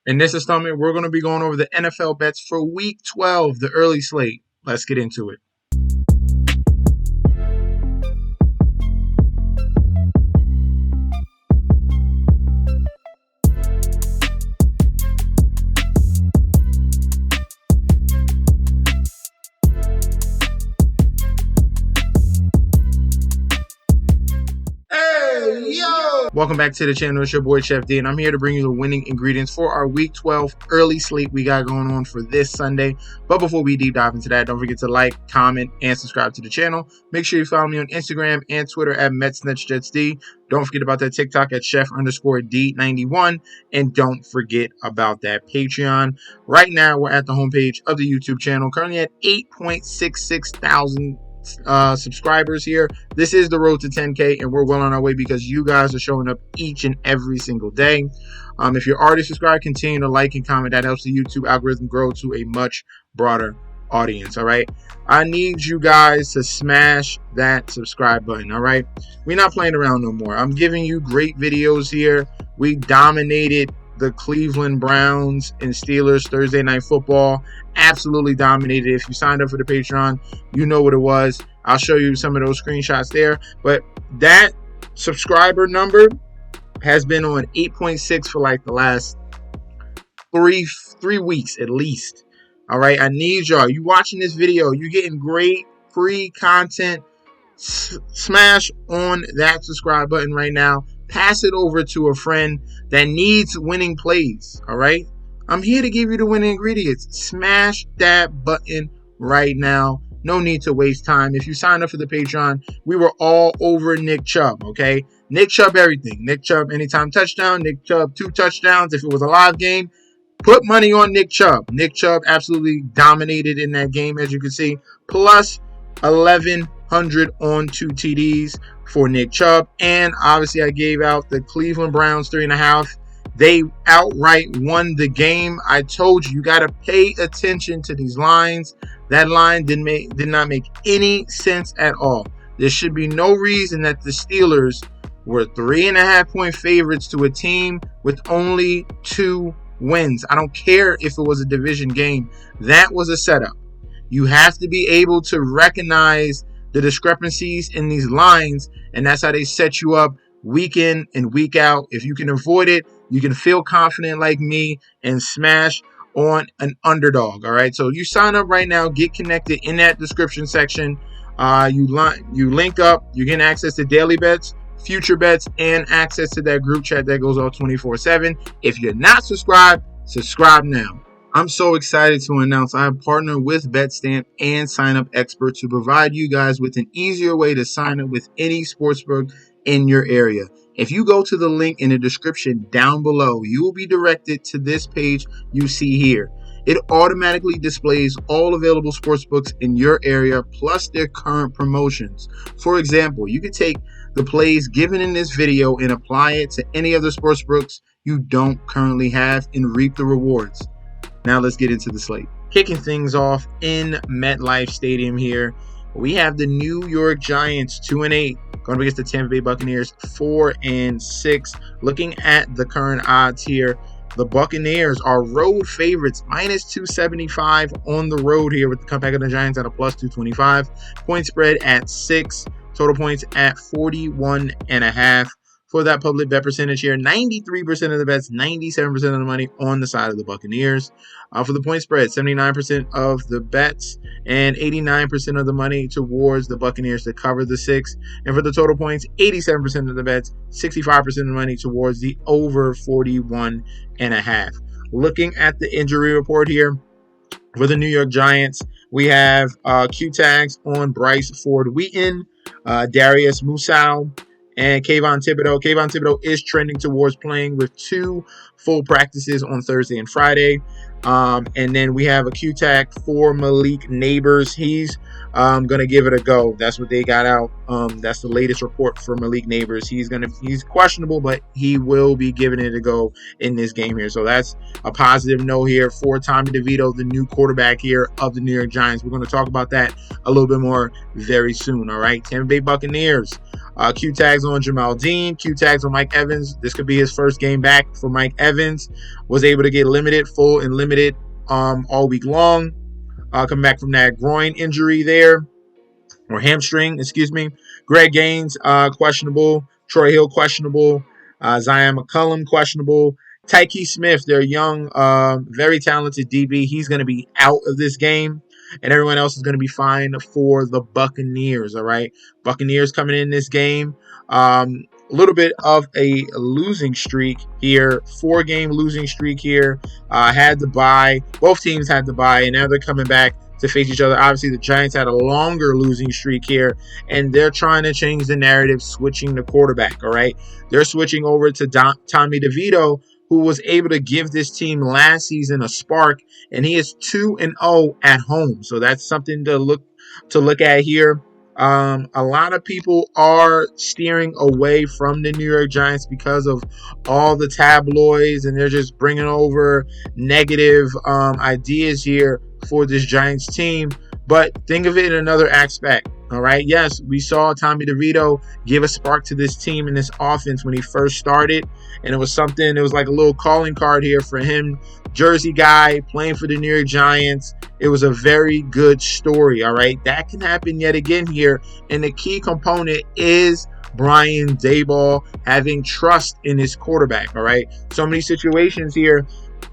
In this installment, we're going to be going over the NFL bets for Week 12, the early slate. Let's get into it. Welcome back to the channel. It's your boy Chef D, and I'm here to bring you the winning ingredients for our Week 12 early slate we got going on for this Sunday. But before we deep dive into that, don't forget to like, comment, and subscribe to the channel. Make sure you follow me on Instagram and Twitter at MetsNetsJetsD. Don't forget about that TikTok at Chef_D91. And don't forget about that Patreon. Right now, we're at the homepage of the YouTube channel, currently at 8.66 thousand subscribers here. This is the road to 10K, and we're well on our way because you guys are showing up each and every single day. If you're already subscribed, continue to like and comment. That helps the YouTube algorithm grow to a much broader audience. All right, I need you guys to smash that subscribe button. All right, we're not playing around no more. I'm giving you great videos here. We dominated the Cleveland Browns and Steelers Thursday Night Football. Absolutely dominated. If you signed up for the Patreon, you know what it was. I'll show you some of those screenshots there. But that subscriber number has been on 8.6 for like the last three weeks at least. All right, I need y'all. You watching this video, you're getting great free content. Smash on that subscribe button right now. Pass it over to a friend that needs winning plays. All right, I'm here to give you the winning ingredients. Smash that button right now. No need to waste time. If you sign up for the Patreon, we were all over Nick Chubb. Okay, Nick Chubb everything. Nick Chubb anytime touchdown. Nick Chubb 2 touchdowns if it was a live game. Put money on Nick Chubb. Nick Chubb absolutely dominated in that game, as you can see. Plus 1,100 on 2 TDs for Nick Chubb. And obviously I gave out the Cleveland Browns 3.5. They outright won the game. I told you, you got to pay attention to these lines. That line did not make any sense at all. There should be no reason that the Steelers were 3.5-point favorites to a team with only 2 wins. I don't care if it was a division game. That was a setup. You have to be able to recognize the discrepancies in these lines, and that's how they set you up week in and week out. If you can avoid it, you can feel confident like me and smash on an underdog. All right, so you sign up right now, get connected in that description section. You link up, you get access to daily bets, future bets, and access to that group chat that goes all 24/7. If you're not subscribed, subscribe now. I'm so excited to announce I have partnered with BetStamp and Sign Up Expert to provide you guys with an easier way to sign up with any sportsbook in your area. If you go to the link in the description down below, you will be directed to this page you see here. It automatically displays all available sportsbooks in your area plus their current promotions. For example, you could take the plays given in this video and apply it to any other sportsbooks you don't currently have and reap the rewards. Now let's get into the slate. Kicking things off in MetLife Stadium here, we have the New York Giants 2-8 going against the Tampa Bay Buccaneers 4-6. Looking at the current odds here, the Buccaneers are road favorites, -275 on the road here with the comeback of the Giants at a +225. Point spread at 6. Total points at 41.5. For that public bet percentage here, 93% of the bets, 97% of the money on the side of the Buccaneers. For the point spread, 79% of the bets and 89% of the money towards the Buccaneers to cover the 6. And for the total points, 87% of the bets, 65% of the money towards the over 41.5. Looking at the injury report here for the New York Giants, we have Q tags on Bryce Ford-Wheaton, Darius Musow, and Kayvon Thibodeau. Kayvon Thibodeau is trending towards playing with 2 full practices on Thursday and Friday. And then we have a Q tag for Malik Neighbors. He's going to give it a go. That's what they got out. That's the latest report for Malik Neighbors. He's questionable, but he will be giving it a go in this game here. So that's a positive note here for Tommy DeVito, the new quarterback here of the New York Giants. We're going to talk about that a little bit more very soon. All right, Tampa Bay Buccaneers. Q tags on Jamal Dean, Q tags on Mike Evans. This could be his first game back for Mike Evans. Was able to get full and limited all week long. Coming back from that groin injury there, or hamstring, excuse me. Greg Gaines, questionable. Troy Hill, questionable. Zion McCullum, questionable. Tyke Smith, their young, very talented DB, he's going to be out of this game. And everyone else is going to be fine for the Buccaneers, all right? Buccaneers coming in this game. A little bit of a losing streak here. 4-game losing streak here. Had to bye. Both teams had to bye, and now they're coming back to face each other. Obviously, the Giants had a longer losing streak here, and they're trying to change the narrative, switching the quarterback, all right? They're switching over to Tommy DeVito, who was able to give this team last season a spark, and he is 2-0 at home. So that's something to look at here. A lot of people are steering away from the New York Giants because of all the tabloids, and they're just bringing over negative ideas here for this Giants team. But think of it in another aspect. All right. Yes, we saw Tommy DeVito give a spark to this team and this offense when he first started. And it was like a little calling card here for him. Jersey guy playing for the New York Giants. It was a very good story. All right. That can happen yet again here. And the key component is Brian Daboll having trust in his quarterback. All right. So many situations here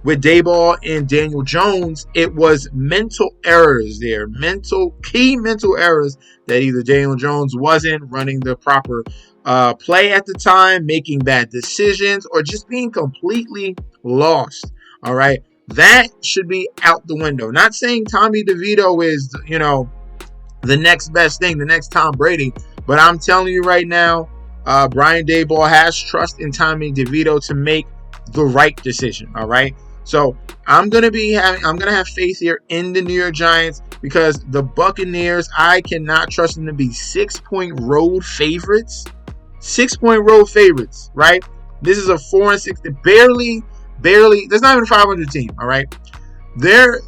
with Daboll and Daniel Jones, it was mental errors there, key mental errors that either Daniel Jones wasn't running the proper play at the time, making bad decisions, or just being completely lost. All right, that should be out the window. Not saying Tommy DeVito is, the next best thing, the next Tom Brady, but I'm telling you right now, Brian Daboll has trust in Tommy DeVito to make the right decision. All right. So I'm gonna have faith here in the New York Giants, because the Buccaneers, I cannot trust them to be 6-point road favorites. 6-point road favorites, right? This is a 4-6. Barely. There's not even a 500 team. All right. They're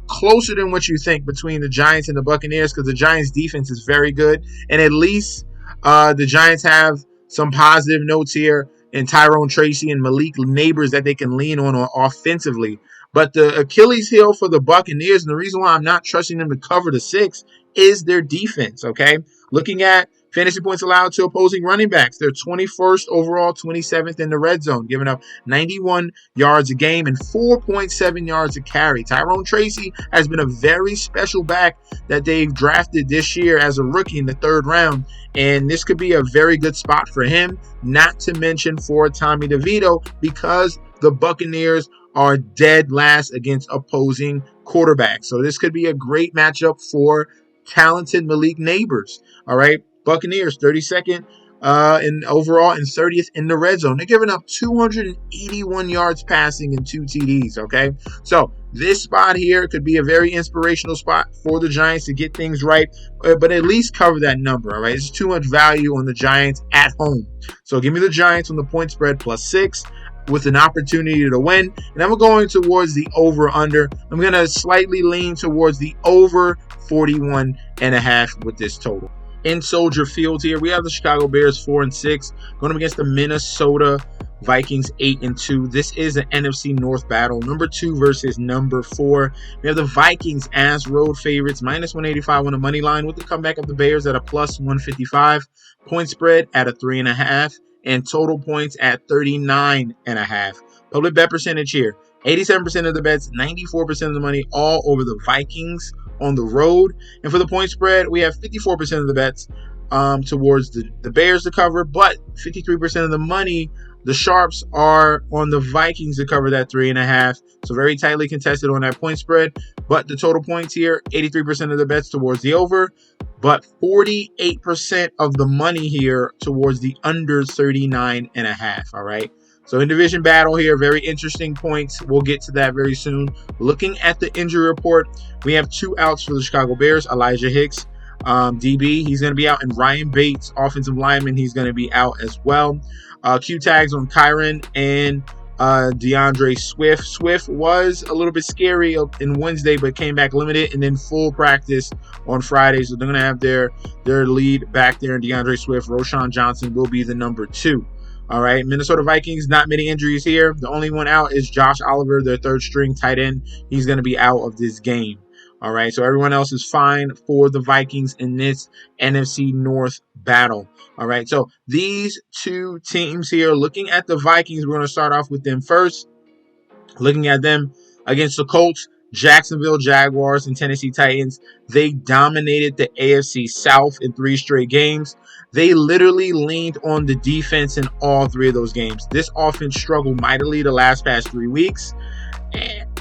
closer than what you think between the Giants and the Buccaneers, because the Giants defense is very good, and at least the Giants have some positive notes here in Tyrone Tracy and Malik Neighbors that they can lean on offensively. But the Achilles heel for the Buccaneers, and the reason why I'm not trusting them to cover the 6, is their defense, okay? Looking at fantasy points allowed to opposing running backs, they're 21st overall, 27th in the red zone, giving up 91 yards a game and 4.7 yards a carry. Tyrone Tracy has been a very special back that they've drafted this year as a rookie in the 3rd round, and this could be a very good spot for him, not to mention for Tommy DeVito, because the Buccaneers are dead last against opposing quarterbacks. So this could be a great matchup for talented Malik Neighbors. All right. Buccaneers 32nd in overall and 30th in the red zone. They're giving up 281 yards passing and 2 TDs. Okay. So this spot here could be a very inspirational spot for the Giants to get things right, but at least cover that number. All right. It's too much value on the Giants at home. So give me the Giants on the point spread +6. With an opportunity to win. And I'm going towards the over-under. I'm going to slightly lean towards the over 41.5 with this total. In Soldier Field here, we have the Chicago Bears 4-6 going up against the Minnesota Vikings 8-2. This is an NFC North battle. Number 2 versus number 4. We have the Vikings as road favorites, -185 on the money line, with the comeback of the Bears at a +155. Point spread at a 3.5. And total points at 39.5. Public bet percentage here, 87% of the bets, 94% of the money, all over the Vikings on the road. And for the point spread, we have 54% of the bets towards the Bears to cover, but 53% of the money, the sharps, are on the Vikings to cover that 3.5. So very tightly contested on that point spread. But the total points here, 83% of the bets towards the over, but 48% of the money here towards the under 39.5. All right. So in division battle here, very interesting points. We'll get to that very soon. Looking at the injury report, we have 2 outs for the Chicago Bears. Elijah Hicks, DB, he's going to be out, and Ryan Bates, offensive lineman, he's going to be out as well. Q tags on Kyron and DeAndre Swift. Swift was a little bit scary in Wednesday, but came back limited and then full practice on Friday. So they're going to have their lead back there in DeAndre Swift. Roschon Johnson will be the number 2. All right, Minnesota Vikings, not many injuries here. The only one out is Josh Oliver, their third string tight end. He's going to be out of this game. All right, so everyone else is fine for the Vikings in this NFC North battle. All right, so these two teams here, looking at the Vikings, we're going to start off with them first. Looking at them against the Colts, Jacksonville Jaguars, and Tennessee Titans, they dominated the AFC South in 3 straight games. They literally leaned on the defense in all 3 of those games. This offense struggled mightily the past 3 weeks.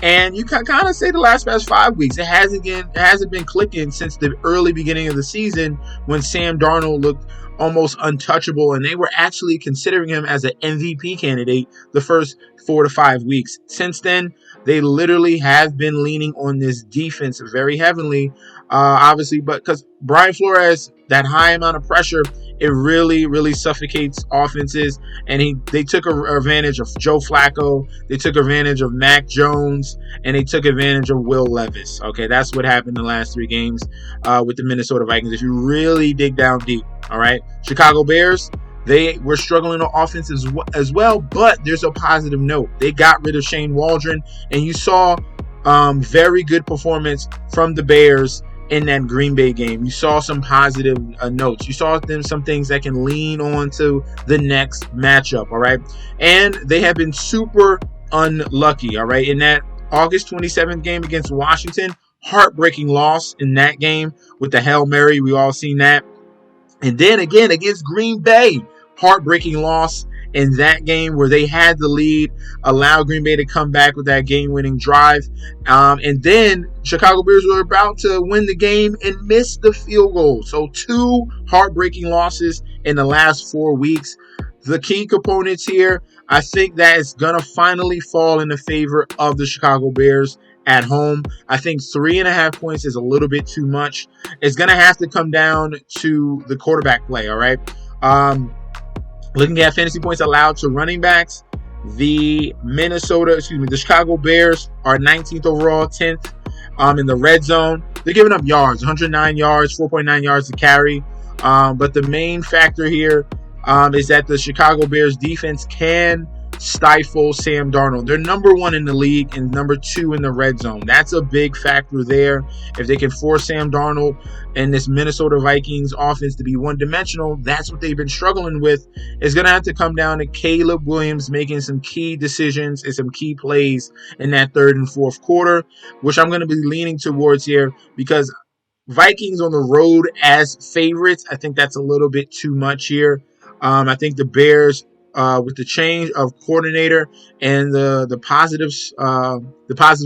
And you can kind of say the past 5 weeks. It hasn't been clicking since the early beginning of the season when Sam Darnold looked almost untouchable, and they were actually considering him as an MVP candidate the first 4 to 5 weeks. Since then, they literally have been leaning on this defense very heavily, obviously, but because Brian Flores, that high amount of pressure, it really, really suffocates offenses, and they took advantage of Joe Flacco, they took advantage of Mac Jones, and they took advantage of Will Levis. Okay, that's what happened in the last 3 games with the Minnesota Vikings. If you really dig down deep, all right, Chicago Bears, they were struggling on offense as well, but there's a positive note. They got rid of Shane Waldron, and you saw very good performance from the Bears in that Green Bay game. You saw some positive notes. You saw some things that can lean on to the next matchup, all right? And they have been super unlucky, all right? In that August 27th game against Washington, heartbreaking loss in that game with the Hail Mary. We all seen that. And then again against Green Bay, heartbreaking loss in that game where they had the lead, allowed Green Bay to come back with that game-winning drive. And then Chicago Bears were about to win the game and missed the field goal. So 2 heartbreaking losses in the last 4 weeks. The key components here, I think that it's going to finally fall in the favor of the Chicago Bears at home. I think 3.5 points is a little bit too much. It's going to have to come down to the quarterback play, all right? Looking at fantasy points allowed to running backs, the Chicago Bears are 19th overall, 10th in the red zone. They're giving up yards, 109 yards, 4.9 yards to carry. But the main factor here is that the Chicago Bears defense can stifle Sam Darnold. They're number 1 in the league and number 2 in the red zone. That's a big factor there. If they can force Sam Darnold and this Minnesota Vikings offense to be one-dimensional, that's what they've been struggling with. It's going to have to come down to Caleb Williams making some key decisions and some key plays in that 3rd and 4th quarter, which I'm going to be leaning towards here because Vikings on the road as favorites, I think that's a little bit too much here. I think the Bears, with the change of coordinator and the positives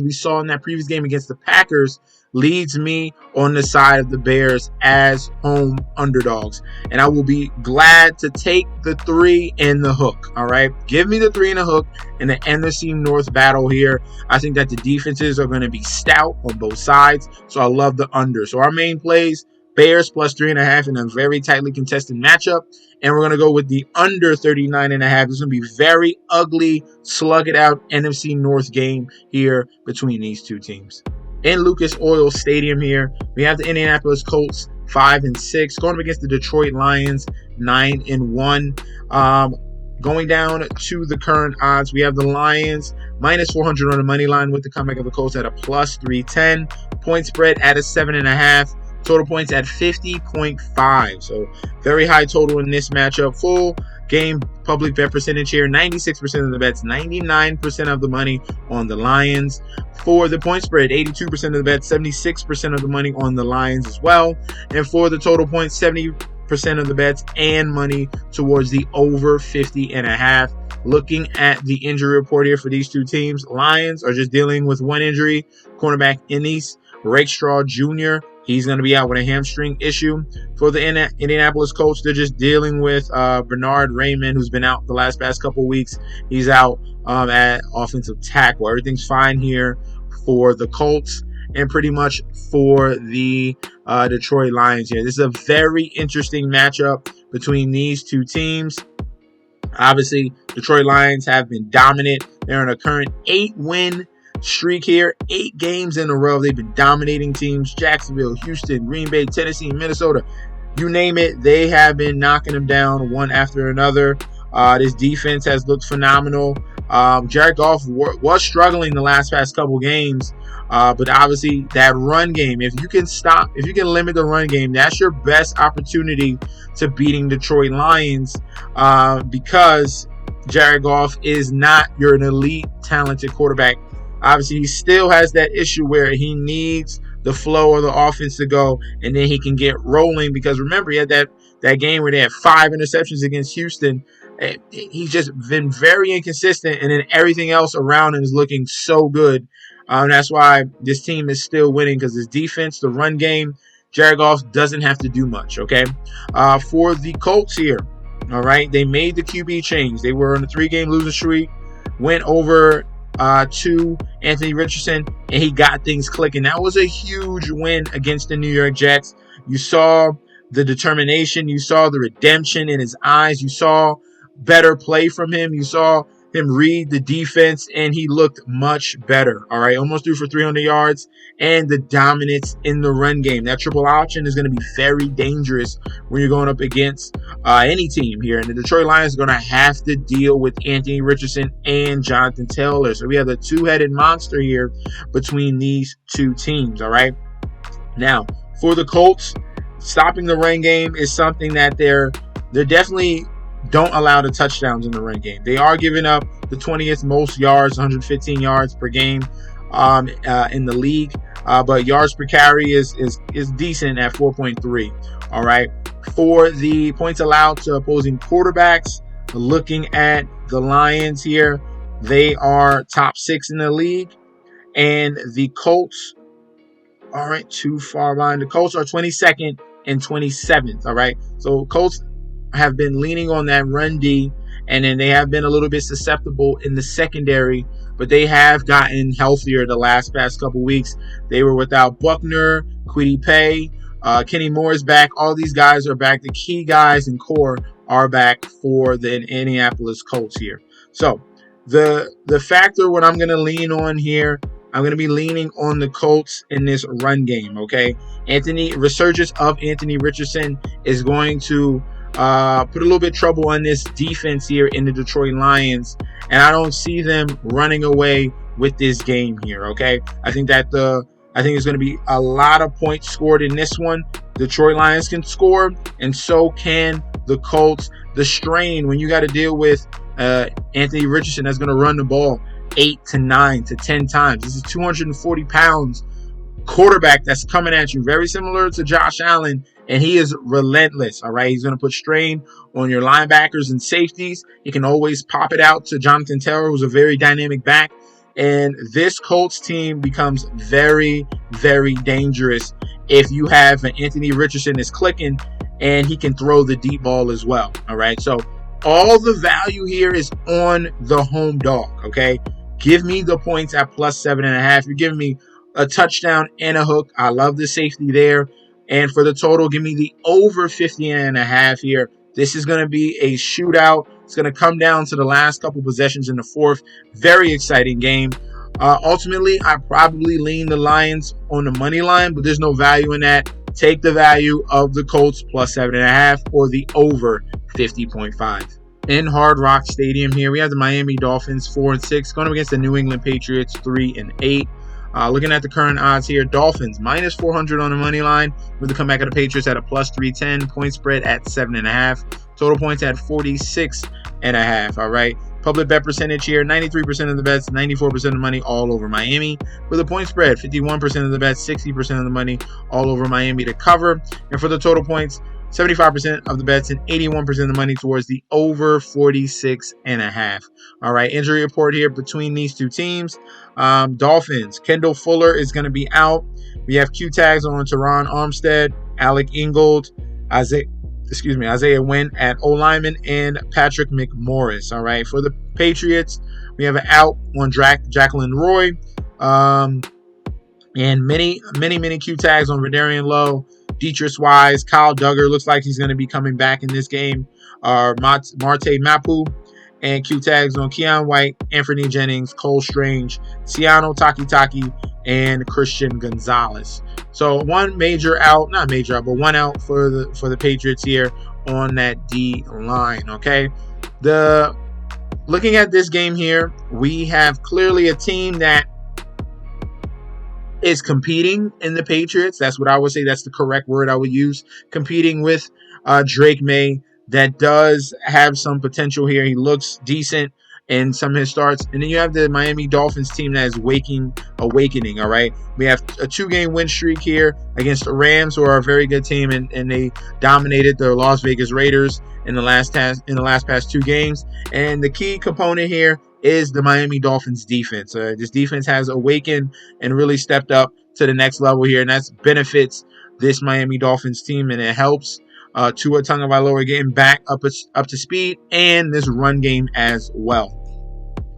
we saw in that previous game against the Packers, leads me on the side of the Bears as home underdogs. And I will be glad to take the 3 and the hook, all right? Give me the 3 and the hook in the NFC North battle here. I think that the defenses are going to be stout on both sides, so I love the under. So our main plays, Bears plus 3.5 in a very tightly contested matchup. And we're going to go with the under 39.5. This is going to be very ugly, slug it out NFC North game here between these two teams. In Lucas Oil Stadium here, we have the Indianapolis Colts 5-6 going up against the Detroit Lions 9-1. Going down to the current odds, we have the Lions minus 400 on the money line with the comeback of the Colts at a plus 310. Point spread at a 7.5. Total points at 50.5. So very high total in this matchup. Full game public bet percentage here. 96% of the bets, 99% of the money on the Lions. For the point spread, 82% of the bets, 76% of the money on the Lions as well. And for the total points, 70% of the bets and money towards the over 50.5. Looking at the injury report here for these two teams, Lions are just dealing with one injury. Cornerback Ennis Rakestraw Jr., he's going to be out with a hamstring issue. For the Indianapolis Colts, they're just dealing with Bernard Raymond, who's been out the past couple weeks. He's out at offensive tackle. Everything's fine here for the Colts and pretty much for the Detroit Lions here. This is a very interesting matchup between these two teams. Obviously, Detroit Lions have been dominant. They're on a current 8-win streak here. 8 games in a row. They've been dominating teams. Jacksonville, Houston, Green Bay, Tennessee, Minnesota. You name it, they have been knocking them down one after another. This defense has looked phenomenal. Jared Goff was struggling the past couple games, but obviously that run game, if you can limit the run game, that's your best opportunity to beating Detroit Lions, because Jared Goff is not your elite talented quarterback. Obviously, he still has that issue where he needs the flow of the offense to go, and then he can get rolling. Because remember, he had that game where they had 5 interceptions against Houston. He's just been very inconsistent, and then everything else around him is looking so good. That's why this team is still winning, because his defense, the run game, Jared Goff doesn't have to do much, okay? For the Colts here, all right, they made the QB change. They were on a 3-game losing streak, went over to Anthony Richardson, and he got things clicking. That was a huge win against the New York Jets. You saw the determination. You saw the redemption in his eyes. You saw better play from him. You saw him read the defense, and he looked much better. All right, almost threw for 300 yards, and the dominance in the run game. That triple option is going to be very dangerous when you're going up against any team here. And the Detroit Lions are going to have to deal with Anthony Richardson and Jonathan Taylor. So we have a 2-headed monster here between these two teams. All right. Now, for the Colts, stopping the run game is something that they're definitely don't allow the touchdowns in the run game. They are giving up the 20th most yards, 115 yards per game in the league. But yards per carry is decent at 4.3. All right. For the points allowed to opposing quarterbacks, looking at the Lions here, they are top 6 in the league. And the Colts, all right, too far behind. The Colts are 22nd and 27th. All right. So Colts have been leaning on that run D, and then they have been a little bit susceptible in the secondary, but they have gotten healthier the past couple weeks. They were without Buckner, Kwity Paye, Kenny Moore is back. All these guys are back. The key guys in core are back for the Indianapolis Colts here. So the factor what I'm going to lean on here, I'm going to be leaning on the Colts in this run game, okay? Resurgence of Anthony Richardson is going to put a little bit of trouble on this defense here in the Detroit Lions, and I don't see them running away with this game here, okay? I think it's going to be a lot of points scored in this one. Detroit Lions can score, and so can the Colts. The strain when you got to deal with Anthony Richardson that's going to run the ball 8 to 9 to 10 times. This is 240 pounds quarterback that's coming at you, very similar to Josh Allen, and he is relentless. All right, he's going to put strain on your linebackers and safeties. He can always pop it out to Jonathan Taylor, who's a very dynamic back. And this Colts team becomes very, very dangerous if you have an Anthony Richardson that's clicking and he can throw the deep ball as well. All right, so all the value here is on the home dog. Okay, give me the points at +7.5. You're giving me a touchdown and a hook. I love the safety there. And for the total, give me the over 50.5 here. This is going to be a shootout. It's going to come down to the last couple possessions in the fourth. Very exciting game. Ultimately, I probably lean the Lions on the money line, but there's no value in that. Take the value of the Colts +7.5 or the over 50.5. In Hard Rock Stadium here, we have the Miami Dolphins 4-6 going up against the New England Patriots 3-8. Looking at the current odds here, Dolphins -400 on the money line with the comeback of the Patriots at a +310, point spread at 7.5, total points at 46.5. All right, public bet percentage here, 93% of the bets, 94% of the money all over Miami. With a point spread, 51% of the bets, 60% of the money all over Miami to cover. And for the total points, 75% of the bets and 81% of the money towards the over 46.5. All right, injury report here between these two teams. Dolphins, Kendall Fuller is going to be out. We have Q tags on Teron Armstead, Alec Ingold, Isaiah Wynn at O-lineman, and Patrick McMorris. All right, for the Patriots, we have an out on Jacqueline Roy, and many Q tags on Redarian Lowe, Dietrich Wise, Kyle Duggar looks like he's going to be coming back in this game. Marte Mapu And Q tags on Keon White, Anthony Jennings, Cole Strange, Siano Takitaki, and Christian Gonzalez. So one major out, not major out, but one out for the Patriots here on that D line. Okay, looking at this game here, we have clearly a team that is competing in the Patriots. That's what I would say. That's the correct word I would use. Competing with Drake May. That does have some potential here. He looks decent in some of his starts. And then you have the Miami Dolphins team that is awakening, all right? We have a 2-game win streak here against the Rams, who are a very good team, and they dominated the Las Vegas Raiders in the last past 2 games. And the key component here is the Miami Dolphins defense. This defense has awakened and really stepped up to the next level here, and that benefits this Miami Dolphins team, and it helps Tua Tagovailoa getting back up to speed, and this run game as well.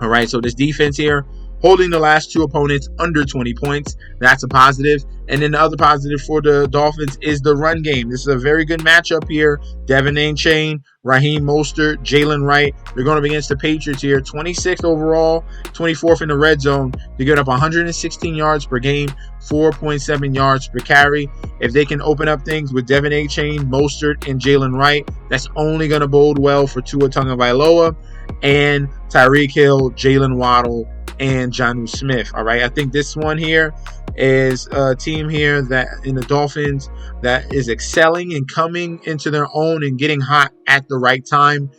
All right, so this defense here, holding the last 2 opponents under 20 points. That's a positive. And then the other positive for the Dolphins is the run game. This is a very good matchup here. Devin Achane, Raheem Mostert, Jalen Wright. They're going up against the Patriots here. 26th overall, 24th in the red zone. They get up 116 yards per game, 4.7 yards per carry. If they can open up things with Devin Achane, Mostert, and Jalen Wright, that's only going to bode well for Tua Tagovailoa and Tyreek Hill, Jalen Waddle, and Jonnu Smith. All right, I think this one here is a team here that in the Dolphins that is excelling and coming into their own and getting hot at the right time,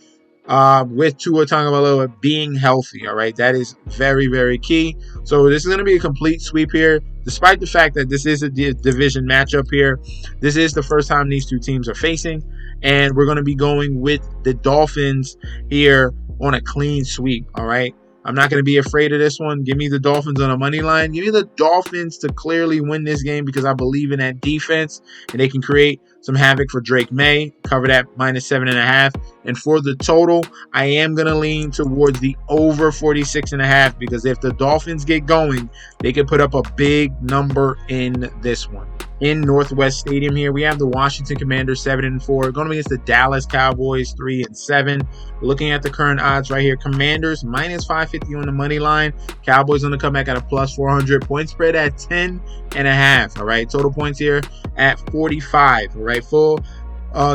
with Tua Tagovailoa being healthy. All right, that is very, very key. So this is going to be a complete sweep here, despite the fact that this is a division matchup here. This is the first time these 2 teams are facing, and we're going to be going with the Dolphins here on a clean sweep. All right, I'm not going to be afraid of this one. Give me the Dolphins on a money line. Give me the Dolphins to clearly win this game because I believe in that defense, and they can create some havoc for Drake May. Cover that -7.5. And for the total, I am going to lean towards the over 46.5 because if the Dolphins get going, they can put up a big number in this one. In Northwest Stadium here, we have the Washington Commanders 7-4 going against the Dallas Cowboys 3-7. Looking at the current odds right here, Commanders -550 on the money line. Cowboys on the comeback at a +400. Point spread at 10.5. All right, total points here at 45. All right, full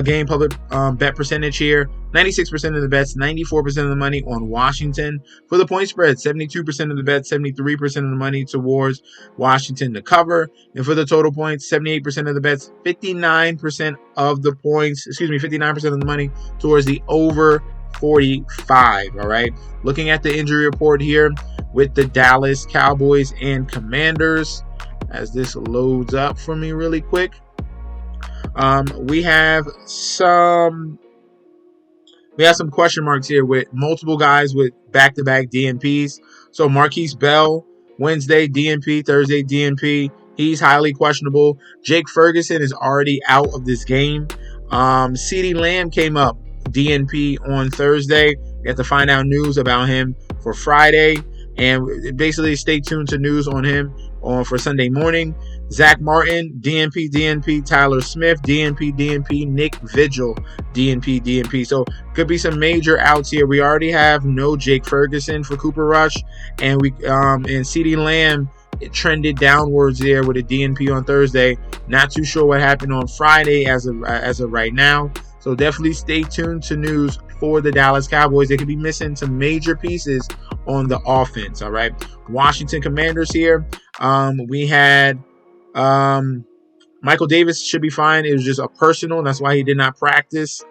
game public bet percentage here. 96% of the bets, 94% of the money on Washington. For the point spread, 72% of the bets, 73% of the money towards Washington to cover. And for the total points, 78% of the bets, 59% of the points, 59% of the money towards the over 45. All right. Looking at the injury report here with the Dallas Cowboys and Commanders, as this loads up for me really quick. We have some question marks here with multiple guys with back-to-back DNPs. So Marquise Bell, Wednesday DNP, Thursday DNP. He's highly questionable. Jake Ferguson is already out of this game. CeeDee Lamb came up DNP on Thursday. We have to find out news about him for Friday. And basically stay tuned to news on him for Sunday morning. Zach Martin, DNP, Tyler Smith, DNP, Nick Vigil, DNP. So could be some major outs here. We already have no Jake Ferguson for Cooper Rush, and CeeDee Lamb, it trended downwards there with a DNP on Thursday. Not too sure what happened on Friday as of right now. So definitely stay tuned to news for the Dallas Cowboys. They could be missing some major pieces on the offense. All right. Washington Commanders here. We had Michael Davis should be fine. It was just a personal. That's why he did not practice.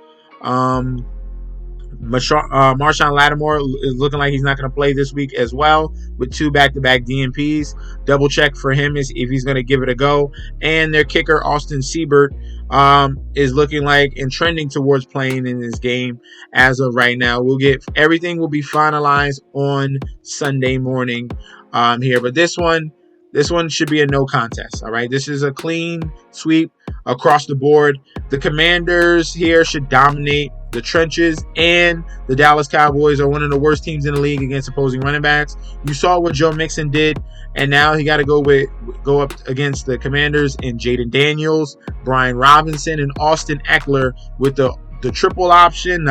Marshawn Lattimore is looking like he's not going to play this week as well with 2 back-to-back DNPs. Double check for him is if he's going to give it a go. And their kicker, Austin Seibert, is looking like and trending towards playing in this game as of right now. Everything will be finalized on Sunday morning here. But this one should be a no contest. All right. This is a clean sweep across the board. The Commanders here should dominate the trenches, and the Dallas Cowboys are one of the worst teams in the league against opposing running backs. You saw what Joe Mixon did, and now he got to go up against the Commanders and Jaden Daniels, Brian Robinson, and Austin Eckler with the triple option,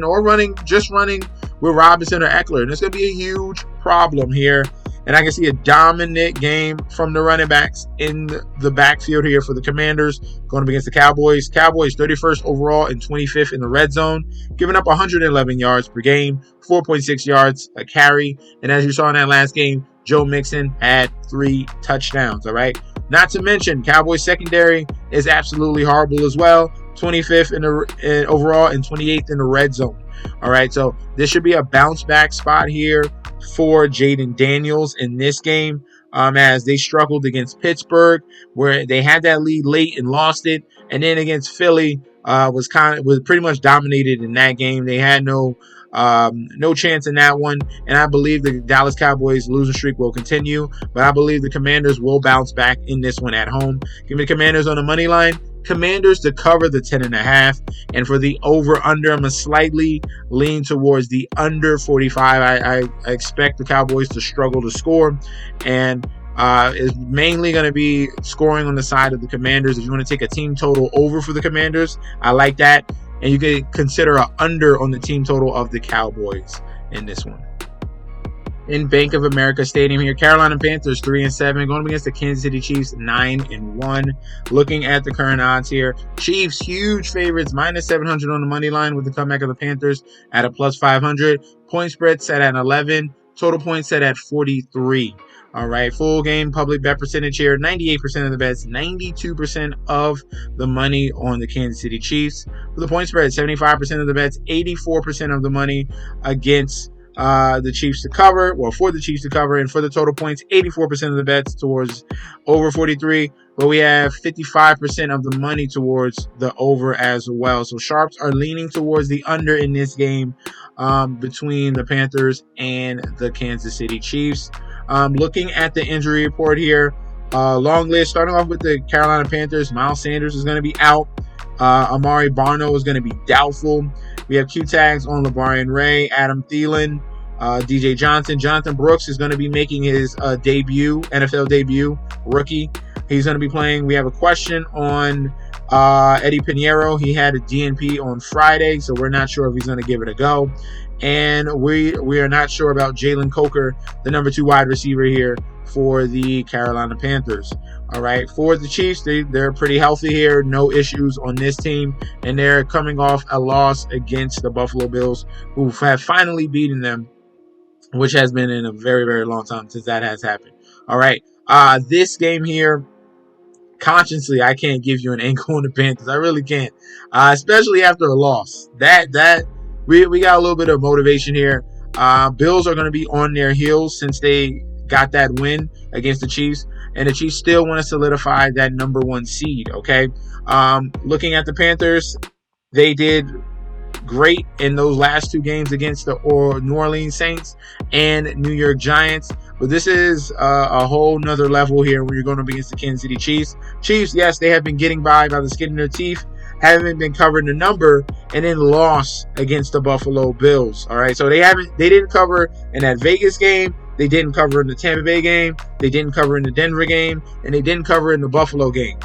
or running with Robinson or Eckler. And it's going to be a huge problem here. And I can see a dominant game from the running backs in the backfield here for the Commanders going up against the Cowboys. Cowboys 31st overall and 25th in the red zone, giving up 111 yards per game, 4.6 yards a carry. And as you saw in that last game, Joe Mixon had 3 touchdowns, all right? Not to mention, Cowboys secondary is absolutely horrible as well, 25th in overall and 28th in the red zone. All right, so this should be a bounce back spot here for Jaden Daniels in this game, as they struggled against Pittsburgh, where they had that lead late and lost it, and then against Philly was pretty much dominated in that game. They had no chance in that one, and I believe the Dallas Cowboys losing streak will continue, but I believe the Commanders will bounce back in this one at home. Give me the Commanders on the money line. Commanders to cover the 10.5, and for the over/under, I'm gonna slightly lean towards the under 45. I expect the Cowboys to struggle to score, and is mainly going to be scoring on the side of the Commanders. If you want to take a team total over for the Commanders, I like that, and you can consider an under on the team total of the Cowboys in this one. In Bank of America Stadium here, Carolina Panthers 3-7, going up against the Kansas City Chiefs 9-1. Looking at the current odds here, Chiefs huge favorites, -700 on the money line with the comeback of the Panthers at a +500. Point spread set at 11. Total points set at 43. All right, full game public bet percentage here, 98% of the bets, 92% of the money on the Kansas City Chiefs. For the point spread, 75% of the bets, 84% of the money against the Chiefs to cover, for the Chiefs to cover, and for the total points, 84% of the bets towards over 43, but we have 55% of the money towards the over as well. So sharps are leaning towards the under in this game between the Panthers and the Kansas City Chiefs. Looking at the injury report here, long list, starting off with the Carolina Panthers, Miles Sanders is going to be out. Amari Barno is going to be doubtful. We have Q tags on LeBaron Ray, Adam Thielen, DJ Johnson. Jonathan Brooks is going to be making his NFL debut, rookie. He's going to be playing. We have a question on Eddie Pinheiro. He had a DNP on Friday, so we're not sure if he's going to give it a go. And we are not sure about Jalen Coker, the number 2 wide receiver here for the Carolina Panthers. All right, for the Chiefs, they're pretty healthy here. No issues on this team, and they're coming off a loss against the Buffalo Bills, who have finally beaten them, which has been in a very, very long time since that has happened. All right, this game here, consciously, I can't give you an angle on the Panthers. I really can't, especially after a loss. We got a little bit of motivation here. Bills are going to be on their heels since they got that win against the Chiefs, and the Chiefs still want to solidify that number 1 seed, okay? Looking at the Panthers, they did great in those last 2 games against the New Orleans Saints and New York Giants, but this is a whole nother level here when you're going up against the Kansas City Chiefs. Chiefs, yes, they have been getting by the skin of their teeth, haven't been covering the number, and then lost against the Buffalo Bills. All right, so they didn't cover in that Vegas game, they didn't cover in the Tampa Bay game, they didn't cover in the Denver game, and they didn't cover in the Buffalo game.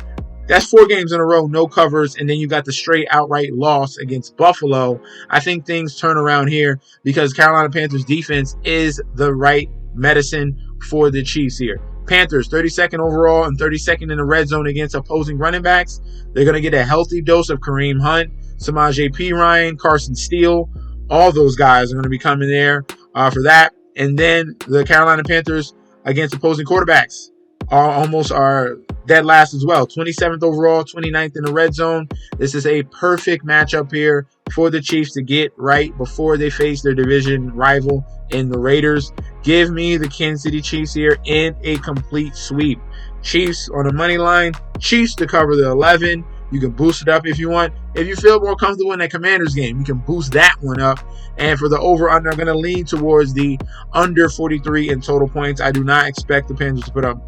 That's 4 games in a row, no covers, and then you got the straight outright loss against Buffalo. I think things turn around here because Carolina Panthers defense is the right medicine for the Chiefs here. Panthers, 32nd overall and 32nd in the red zone against opposing running backs. They're going to get a healthy dose of Kareem Hunt, Samaje Perine, Carson Steele. All those guys are going to be coming there for that. And then the Carolina Panthers against opposing quarterbacks are dead last as well. 27th overall, 29th in the red zone. This is a perfect matchup here for the Chiefs to get right before they face their division rival in the Raiders. Give me the Kansas City Chiefs here in a complete sweep. Chiefs on the money line. Chiefs to cover the 11. You can boost it up if you want. If you feel more comfortable in that Commanders game, you can boost that one up. And for the over-under, I'm going to lean towards the under 43 in total points. I do not expect the Panthers to put up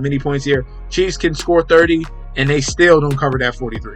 many points here. Chiefs can score 30, and they still don't cover that 43.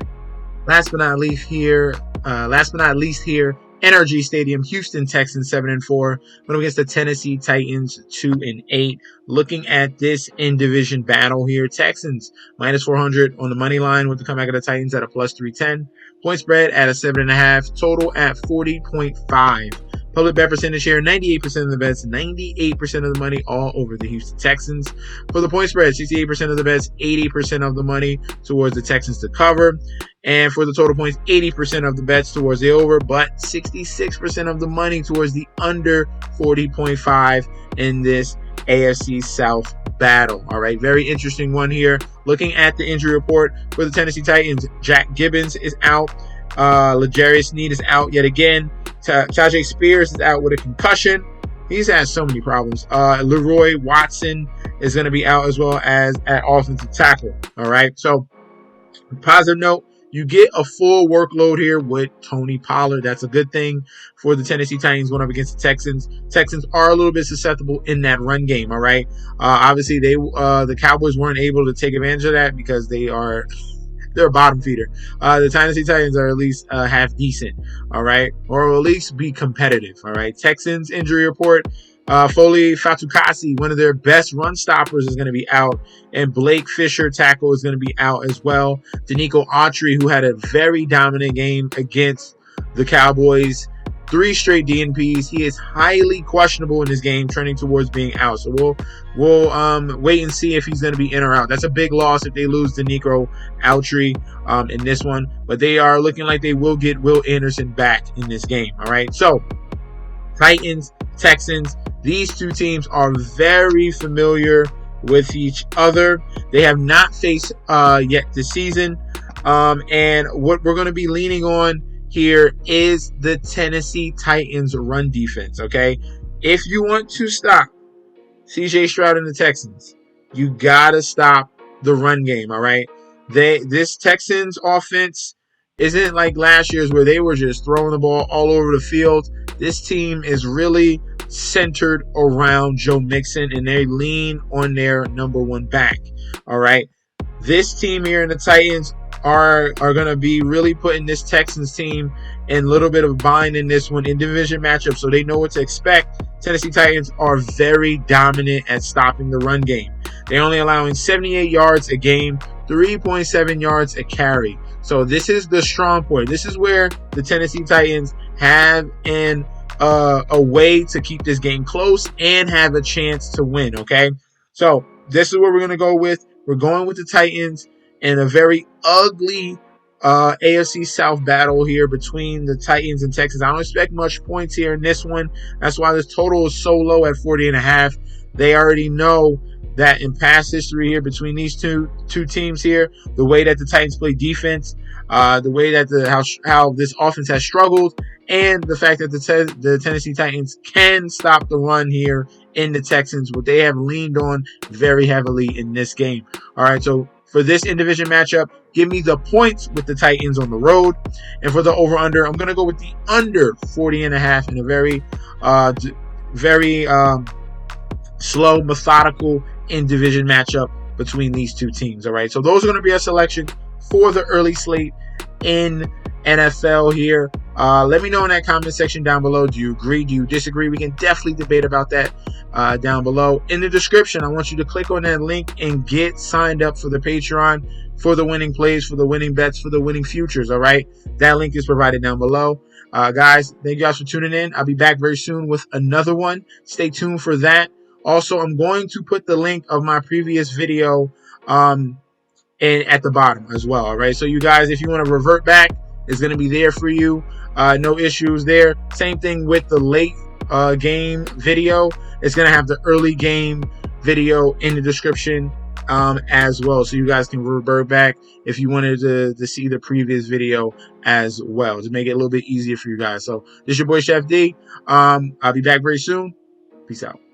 Last but not least here, NRG Stadium, Houston Texans 7-4, going against the Tennessee Titans 2-8. Looking at this in-division battle here, Texans -400 on the money line with the comeback of the Titans at a +310. Point spread at a 7.5. Total at 40.5. Public bet percentage here, 98% of the bets, 98% of the money all over the Houston Texans. For the point spread, 68% of the bets, 80% of the money towards the Texans to cover. And for the total points, 80% of the bets towards the over, but 66% of the money towards the under 40.5 in this AFC South battle. All right, very interesting one here. Looking at the injury report for the Tennessee Titans, Jack Gibbons is out. L'Jarius Sneed is out yet again. Tajay Spears is out with a concussion. He's had so many problems. Leroy Watson is going to be out as well as at offensive tackle. All right, so positive note, you get a full workload here with Tony Pollard. That's a good thing for the Tennessee Titans going up against the Texans. Texans are a little bit susceptible in that run game, all right? Obviously, the Cowboys weren't able to take advantage of that because they're a bottom feeder. The Tennessee Titans are at least half decent, all right? Or will at least be competitive, all right? Texans injury report. Foley Fatukasi, one of their best run stoppers, is going to be out. And Blake Fisher, tackle, is going to be out as well. Danico Autry, who had a very dominant game against the Cowboys. 3 straight DNPs. He is highly questionable in this game, trending towards being out. So we'll wait and see if he's going to be in or out. That's a big loss if they lose Danico Autry in this one. But they are looking like they will get Will Anderson back in this game. All right. So Titans, Texans, these two teams are very familiar with each other. They have not faced yet this season. And what we're going to be leaning on here is the Tennessee Titans run defense, okay? If you want to stop CJ Stroud and the Texans, you got to stop the run game, all right? This Texans offense isn't like last year's where they were just throwing the ball all over the field. This team is really centered around Joe Mixon, and they lean on their number one back, all right? This team here in the Titans are going to be really putting this Texans team in a little bit of a bind in this one in division matchup, so they know what to expect. Tennessee Titans are very dominant at stopping the run game. They're only allowing 78 yards a game, 3.7 yards a carry. So this is the strong point. This is where the Tennessee Titans have a way to keep this game close and have a chance to win, okay? So this is what we're going to go with. We're going with the Titans in a very ugly AFC South battle here between the Titans and Texans. I don't expect much points here in this one. That's why this total is so low at 40.5. They already know that in past history here between these two teams here, the way that the Titans play defense, the way that how this offense has struggled, and the fact that the Tennessee Titans can stop the run here in the Texans, what they have leaned on very heavily in this game. All right, so for this in-division matchup, give me the points with the Titans on the road. And for the over-under, I'm going to go with the under 40.5 in a very slow, methodical in-division matchup between these two teams. All right, so those are going to be our selection for the early slate in NFL here. Let me know in that comment section down below. Do you agree? Do you disagree? We can definitely debate about that down below. In the description, I want you to click on that link and get signed up for the Patreon for the winning plays, for the winning bets, for the winning futures. All right, that link is provided down below. Guys, thank you guys for tuning in. I'll be back very soon with another one. Stay tuned for that. Also, I'm going to put the link of my previous video and at the bottom as well. All right, so you guys, if you want to revert back, it's going to be there for you. No issues there. Same thing with the late game video. It's going to have the early game video in the description as well, so you guys can revert back if you wanted to see the previous video as well, to make it a little bit easier for you guys. So this is your boy Chef D. I'll be back very soon. Peace out.